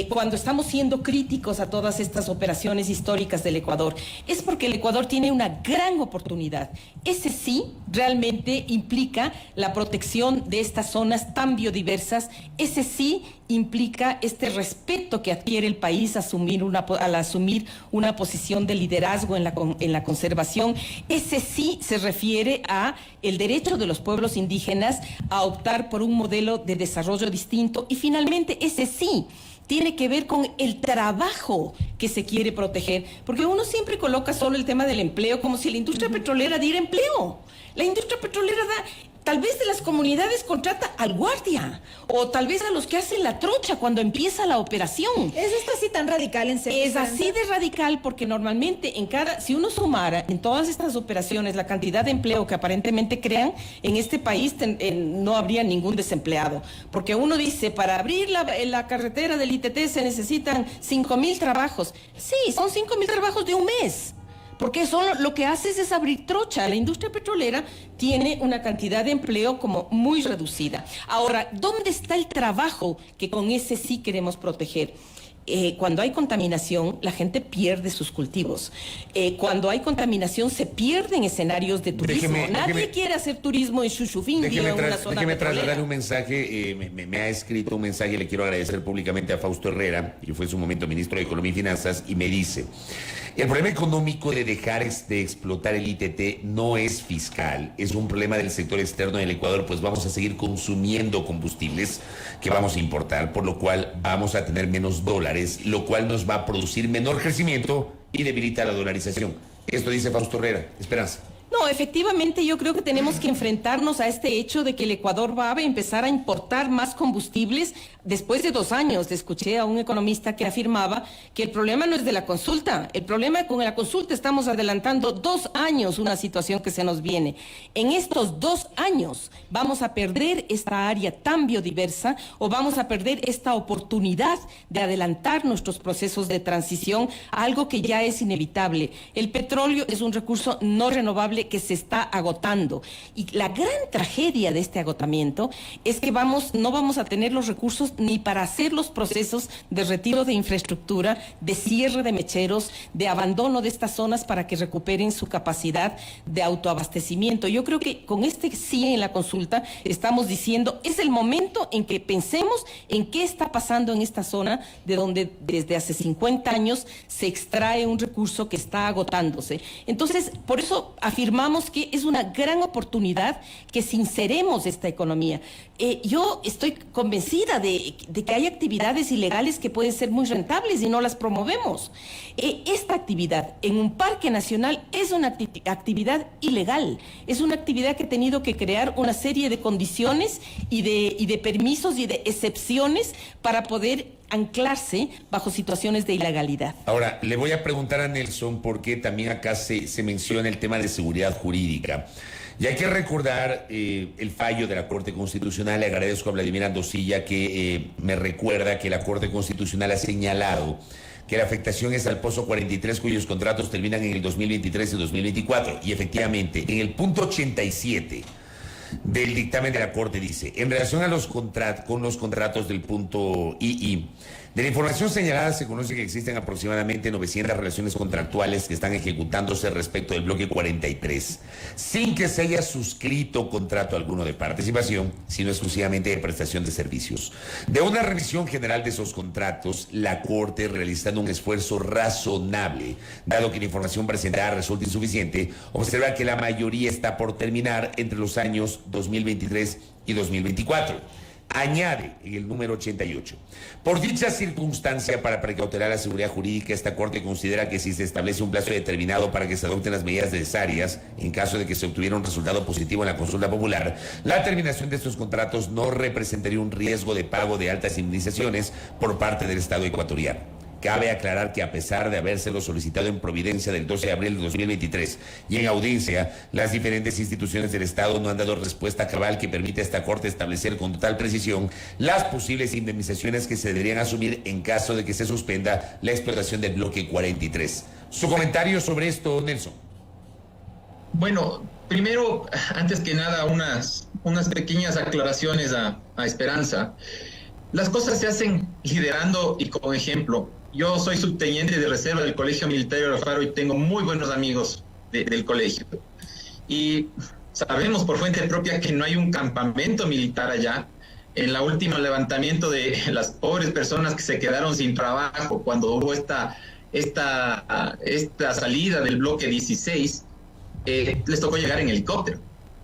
Cuando estamos siendo críticos a todas estas operaciones históricas del Ecuador, es porque el Ecuador tiene una gran oportunidad. Ese sí realmente implica la protección de estas zonas tan biodiversas. Ese sí implica este respeto que adquiere el país al asumir una posición de liderazgo en la conservación. Ese sí se refiere a el derecho de los pueblos indígenas a optar por un modelo de desarrollo distinto. Y finalmente, ese sí tiene que ver con el trabajo que se quiere proteger, porque uno siempre coloca solo el tema del empleo como si la industria petrolera diera empleo. La industria petrolera tal vez de las comunidades contrata al guardia, o tal vez a los que hacen la trocha cuando empieza la operación. ¿Es esto así tan radical en serio? Es así de radical porque normalmente si uno sumara en todas estas operaciones la cantidad de empleo que aparentemente crean, en este país no habría ningún desempleado. Porque uno dice, para abrir la carretera del ITT se necesitan 5,000 trabajos. Sí, son 5,000 trabajos de un mes. Porque lo que haces es abrir trocha. La industria petrolera tiene una cantidad de empleo como muy reducida. Ahora, ¿dónde está el trabajo que con ese sí queremos proteger? Cuando hay contaminación, la gente pierde sus cultivos. Cuando hay contaminación, se pierden escenarios de turismo. Nadie quiere hacer turismo en Chuchufindio, en una zona Déjeme petrolera. trasladar un mensaje. Me ha escrito un mensaje, le quiero agradecer públicamente a Fausto Herrera, que fue en su momento ministro de Economía y Finanzas, y me dice: el problema económico de dejar de explotar el ITT no es fiscal, es un problema del sector externo del Ecuador, pues vamos a seguir consumiendo combustibles que vamos a importar, por lo cual vamos a tener menos dólares, lo cual nos va a producir menor crecimiento y debilitar la dolarización. Esto dice Fausto Herrera. Esperanza. No, efectivamente yo creo que tenemos que enfrentarnos a este hecho de que el Ecuador va a empezar a importar más combustibles después de 2 años. Escuché a un economista que afirmaba que el problema no es de la consulta, el problema con la consulta estamos adelantando 2 años una situación que se nos viene. En estos 2 años vamos a perder esta área tan biodiversa o vamos a perder esta oportunidad de adelantar nuestros procesos de transición a algo que ya es inevitable. El petróleo es un recurso no renovable que se está agotando, y la gran tragedia de este agotamiento es que no vamos a tener los recursos ni para hacer los procesos de retiro de infraestructura, de cierre de mecheros, de abandono de estas zonas para que recuperen su capacidad de autoabastecimiento. Yo creo que con este sí en la consulta estamos diciendo, es el momento en que pensemos en qué está pasando en esta zona de donde desde hace 50 años se extrae un recurso que está agotándose. Entonces, por eso afirmamos afirmamos que es una gran oportunidad que sinceremos esta economía. Yo estoy convencida de que hay actividades ilegales que pueden ser muy rentables y no las promovemos. Esta actividad en un parque nacional es una actividad ilegal, es una actividad que ha tenido que crear una serie de condiciones y de permisos y de excepciones para poder anclarse bajo situaciones de ilegalidad. Ahora, le voy a preguntar a Nelson porque también acá se menciona el tema de seguridad jurídica. Y hay que recordar el fallo de la Corte Constitucional. Le agradezco a Vladimir Andosilla que me recuerda que la Corte Constitucional ha señalado que la afectación es al Pozo 43, cuyos contratos terminan en el 2023 y 2024. Y efectivamente, en el punto 87 del dictamen de la Corte dice, en relación a los contratos del punto II, de la información señalada se conoce que existen aproximadamente 900 relaciones contractuales que están ejecutándose respecto del bloque 43, sin que se haya suscrito contrato alguno de participación, sino exclusivamente de prestación de servicios. De una revisión general de esos contratos, la Corte, realizando un esfuerzo razonable, dado que la información presentada resulta insuficiente, observa que la mayoría está por terminar entre los años 2023 y 2024. Añade en el número 88. Por dicha circunstancia, para precautelar la seguridad jurídica, esta Corte considera que si se establece un plazo determinado para que se adopten las medidas necesarias, en caso de que se obtuviera un resultado positivo en la consulta popular, la terminación de estos contratos no representaría un riesgo de pago de altas indemnizaciones por parte del Estado ecuatoriano. Cabe aclarar que a pesar de habérselo solicitado en Providencia del 12 de abril de 2023 y en audiencia, las diferentes instituciones del Estado no han dado respuesta cabal que permita a esta Corte establecer con total precisión las posibles indemnizaciones que se deberían asumir en caso de que se suspenda la explotación del bloque 43. ¿Su comentario sobre esto, Nelson? Bueno, primero, antes que nada, unas pequeñas aclaraciones a Esperanza. Las cosas se hacen liderando y como ejemplo. Yo soy subteniente de reserva del Colegio Militar de Alfaro y tengo muy buenos amigos del colegio. Y sabemos por fuente propia que no hay un campamento militar allá. En la última levantamiento de las pobres personas que se quedaron sin trabajo cuando hubo esta salida del bloque 16, les tocó llegar en helicóptero.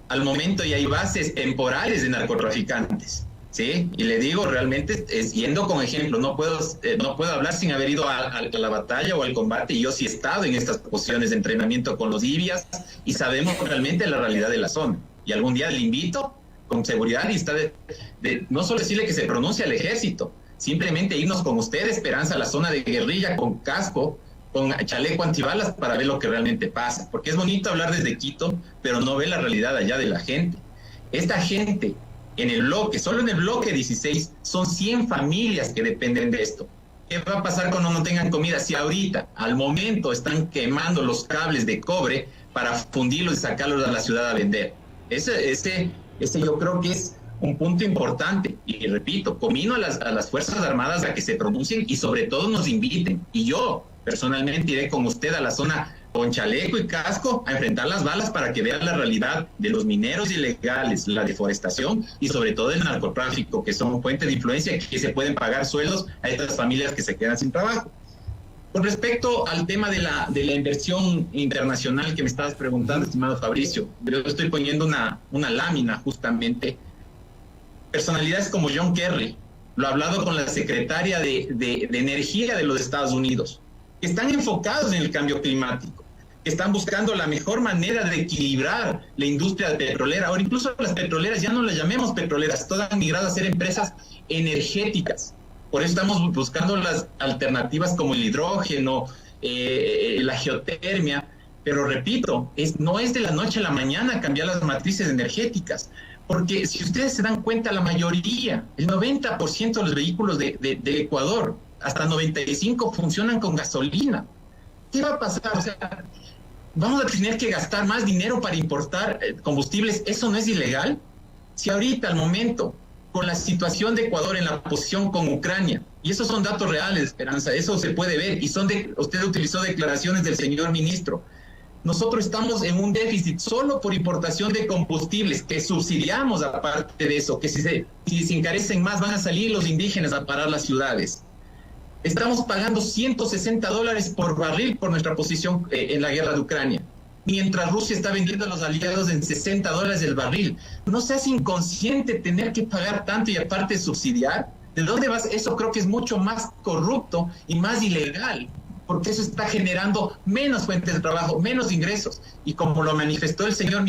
Al momento ya hay bases temporales de narcotraficantes. Sí, y le digo, realmente es yendo con ejemplo, no puedo hablar sin haber ido a la batalla o al combate, y yo sí he estado en estas posiciones de entrenamiento con los IBIAS y sabemos realmente la realidad de la zona. Y algún día le invito con seguridad y está no solo decirle que se pronuncia el ejército, simplemente irnos con usted, Esperanza, a la zona de guerrilla con casco, con chaleco antibalas para ver lo que realmente pasa, porque es bonito hablar desde Quito, pero no ve la realidad allá de la gente. Esta gente en el bloque, solo en el bloque 16, son 100 familias que dependen de esto. ¿Qué va a pasar cuando no tengan comida? Si ahorita, al momento, están quemando los cables de cobre para fundirlos y sacarlos a la ciudad a vender. Ese yo creo que es un punto importante. Y repito, conmino a las Fuerzas Armadas a que se pronuncien y sobre todo nos inviten. Y yo, personalmente, iré con usted a la zona con chaleco y casco a enfrentar las balas para que vean la realidad de los mineros ilegales, la deforestación y sobre todo el narcotráfico, que son fuentes de influencia que se pueden pagar sueldos a estas familias que se quedan sin trabajo. Con respecto al tema de la inversión internacional que me estabas preguntando, estimado Fabricio, yo estoy poniendo una lámina justamente. Personalidades como John Kerry, lo he hablado con la secretaria de Energía de los Estados Unidos, que están enfocados en el cambio climático, que están buscando la mejor manera de equilibrar la industria petrolera. Ahora incluso las petroleras, ya no las llamemos petroleras, todas han migrado a ser empresas energéticas. Por eso estamos buscando las alternativas como el hidrógeno, la geotermia, pero repito, no es de la noche a la mañana cambiar las matrices energéticas, porque si ustedes se dan cuenta, la mayoría, el 90% de los vehículos de Ecuador, hasta 95% funcionan con gasolina. ¿Qué va a pasar? O sea, vamos a tener que gastar más dinero para importar combustibles. ¿Eso no es ilegal? Si ahorita, al momento, con la situación de Ecuador en la posición con Ucrania, y esos son datos reales, Esperanza, eso se puede ver, y usted utilizó declaraciones del señor ministro. Nosotros estamos en un déficit solo por importación de combustibles, que subsidiamos aparte de eso, que si se encarecen más van a salir los indígenas a parar las ciudades. Estamos pagando $160 por barril por nuestra posición en la guerra de Ucrania. mientras Rusia está vendiendo a los aliados en $60 el barril. No seas inconsciente tener que pagar tanto y aparte subsidiar. ¿De dónde vas? Eso creo que es mucho más corrupto y más ilegal, porque eso está generando menos fuentes de trabajo, menos ingresos. Y como lo manifestó el señor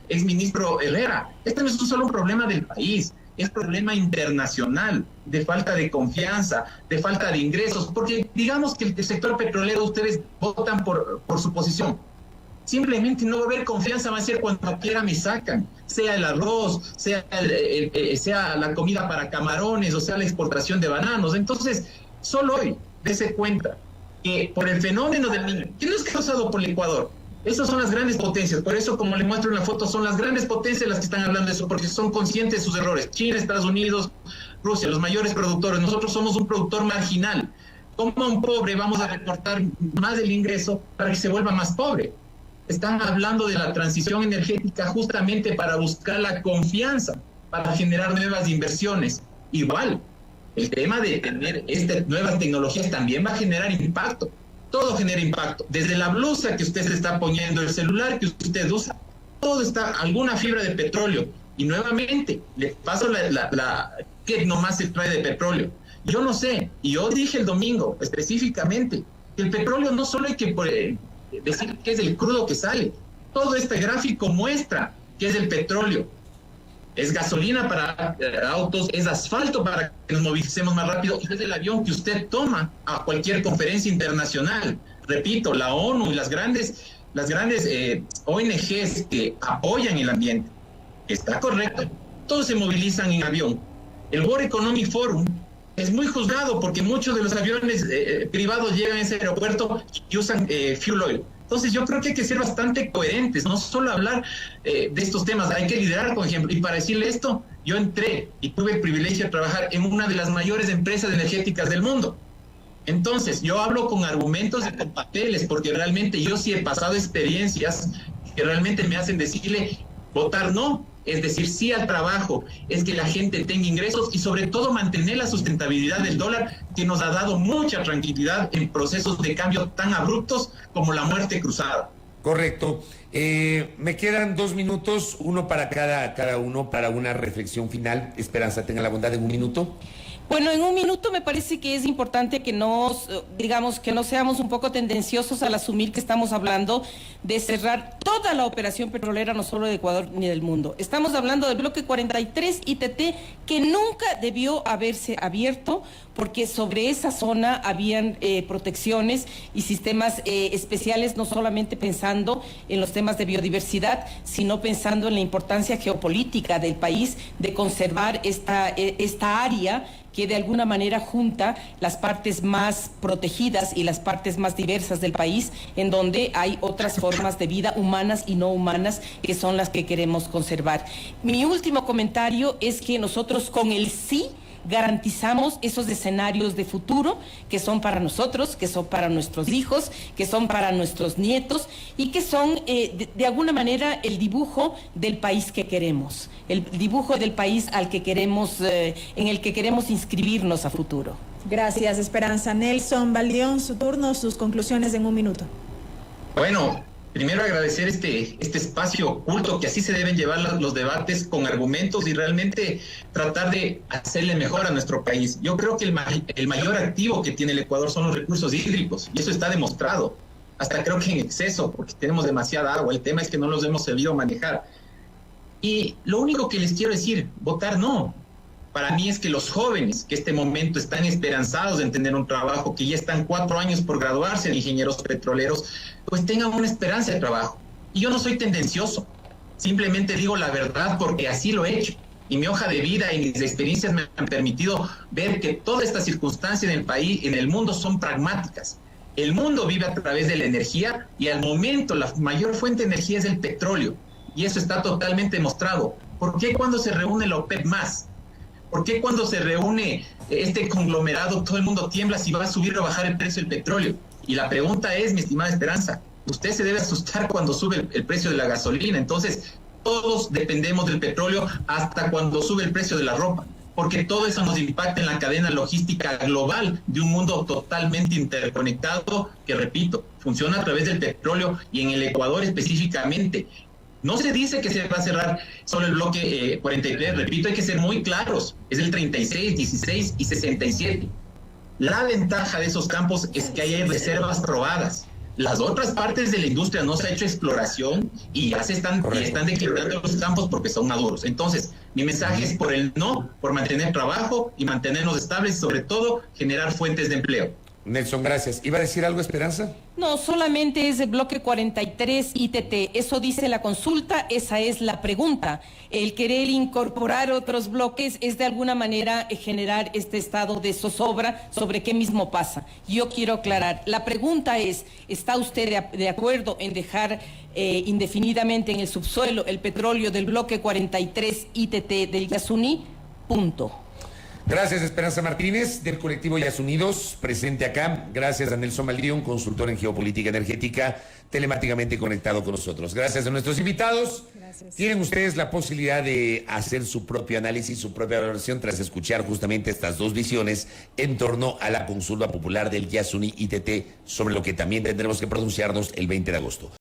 exministro Herrera, este no es solo un problema del país, es problema internacional, de falta de confianza, de falta de ingresos, porque digamos que el sector petrolero, ustedes votan por su posición. Simplemente no va a haber confianza, va a ser cuando quiera me sacan, sea el arroz, sea la comida para camarones, o sea la exportación de bananos. Entonces, solo hoy, dése cuenta que por el fenómeno del niño, que no es causado por el Ecuador, esas son las grandes potencias. Por eso, como le muestro en la foto, son las grandes potencias las que están hablando de eso, porque son conscientes de sus errores. China, Estados Unidos, Rusia, los mayores productores. Nosotros somos un productor marginal. ¿Cómo a un pobre vamos a recortar más el ingreso para que se vuelva más pobre? Están hablando de la transición energética justamente para buscar la confianza, para generar nuevas inversiones. Igual, el tema de tener estas nuevas tecnologías también va a generar impacto. Todo genera impacto. Desde la blusa que usted se está poniendo, el celular que usted usa, todo está, alguna fibra de petróleo. Y nuevamente, le paso ¿qué nomás se trae de petróleo? Yo no sé, y yo dije el domingo específicamente, que el petróleo no solo hay que decir que es el crudo que sale. Todo este gráfico muestra que es el petróleo. Es gasolina para autos, es asfalto para que nos movilicemos más rápido, y es el avión que usted toma a cualquier conferencia internacional. Repito, la ONU y las grandes ONGs que apoyan el ambiente, está correcto, todos se movilizan en avión. El World Economic Forum es muy juzgado porque muchos de los aviones privados llegan a ese aeropuerto y usan fuel oil. Entonces yo creo que hay que ser bastante coherentes, no solo hablar de estos temas, hay que liderar, por ejemplo. Y para decirle esto, yo entré y tuve el privilegio de trabajar en una de las mayores empresas energéticas del mundo. Entonces yo hablo con argumentos y con papeles, porque realmente yo sí he pasado experiencias que realmente me hacen decirle, votar no, es decir, sí al trabajo, es que la gente tenga ingresos y sobre todo mantener la sustentabilidad del dólar, que nos ha dado mucha tranquilidad en procesos de cambio tan abruptos como la muerte cruzada. Correcto. Me quedan 2 minutos, uno para cada uno, para una reflexión final. Esperanza, tenga la bondad de 1 minuto. Bueno, en 1 minuto me parece que es importante que que no seamos un poco tendenciosos al asumir que estamos hablando de cerrar toda la operación petrolera, no solo de Ecuador ni del mundo. Estamos hablando del bloque 43 ITT, que nunca debió haberse abierto, porque sobre esa zona habían protecciones y sistemas especiales, no solamente pensando en los temas de biodiversidad, sino pensando en la importancia geopolítica del país de conservar esta área que de alguna manera junta las partes más protegidas y las partes más diversas del país, en donde hay otras formas de vida humanas y no humanas que son las que queremos conservar. Mi último comentario es que nosotros con el sí garantizamos esos escenarios de futuro que son para nosotros, que son para nuestros hijos, que son para nuestros nietos y que son de alguna manera el dibujo del país que queremos, el dibujo del país al que queremos, en el que queremos inscribirnos a futuro. Gracias, Esperanza. Nelson Baldión, su turno, sus conclusiones en 1 minuto. Bueno, primero agradecer este espacio oculto, que así se deben llevar los debates, con argumentos y realmente tratar de hacerle mejor a nuestro país. Yo creo que el mayor activo que tiene el Ecuador son los recursos hídricos, y eso está demostrado, hasta creo que en exceso, porque tenemos demasiada agua. El tema es que no los hemos sabido manejar. Y lo único que les quiero decir, votar no. Para mí es que los jóvenes que este momento están esperanzados en tener un trabajo, que ya están 4 años por graduarse de ingenieros petroleros, pues tengan una esperanza de trabajo. Y yo no soy tendencioso, simplemente digo la verdad porque así lo he hecho. Y mi hoja de vida y mis experiencias me han permitido ver que todas estas circunstancias en el país, en el mundo, son pragmáticas. El mundo vive a través de la energía y al momento la mayor fuente de energía es el petróleo. Y eso está totalmente demostrado. ¿Por qué cuando se reúne la OPEP+? ¿Por qué cuando se reúne este conglomerado todo el mundo tiembla si va a subir o bajar el precio del petróleo? Y la pregunta es, mi estimada Esperanza, usted se debe asustar cuando sube el precio de la gasolina. Entonces, todos dependemos del petróleo hasta cuando sube el precio de la ropa. porque todo eso nos impacta en la cadena logística global de un mundo totalmente interconectado, que repito, funciona a través del petróleo y en el Ecuador específicamente. No se dice que se va a cerrar solo el bloque 43, repito, hay que ser muy claros, es el 36, 16 y 67. La ventaja de esos campos es que hay reservas probadas. Las otras partes de la industria no se ha hecho exploración y ya están declarando los campos porque son maduros. Entonces, mi mensaje es por el no, por mantener trabajo y mantenernos estables y sobre todo generar fuentes de empleo. Nelson, gracias. ¿Iba a decir algo, Esperanza? No, solamente es el bloque 43 ITT. Eso dice la consulta, esa es la pregunta. El querer incorporar otros bloques es de alguna manera generar este estado de zozobra sobre qué mismo pasa. Yo quiero aclarar, la pregunta es, ¿está usted de acuerdo en dejar indefinidamente en el subsuelo el petróleo del bloque 43 ITT del Yasuní? Punto. Gracias, Esperanza Martínez, del colectivo Yasunidos, presente acá. Gracias a Nelson Maldío, consultor en geopolítica energética, telemáticamente conectado con nosotros. Gracias a nuestros invitados. Gracias. Tienen ustedes la posibilidad de hacer su propio análisis, su propia valoración, tras escuchar justamente estas dos visiones en torno a la consulta popular del Yasuní ITT, sobre lo que también tendremos que pronunciarnos el 20 de agosto.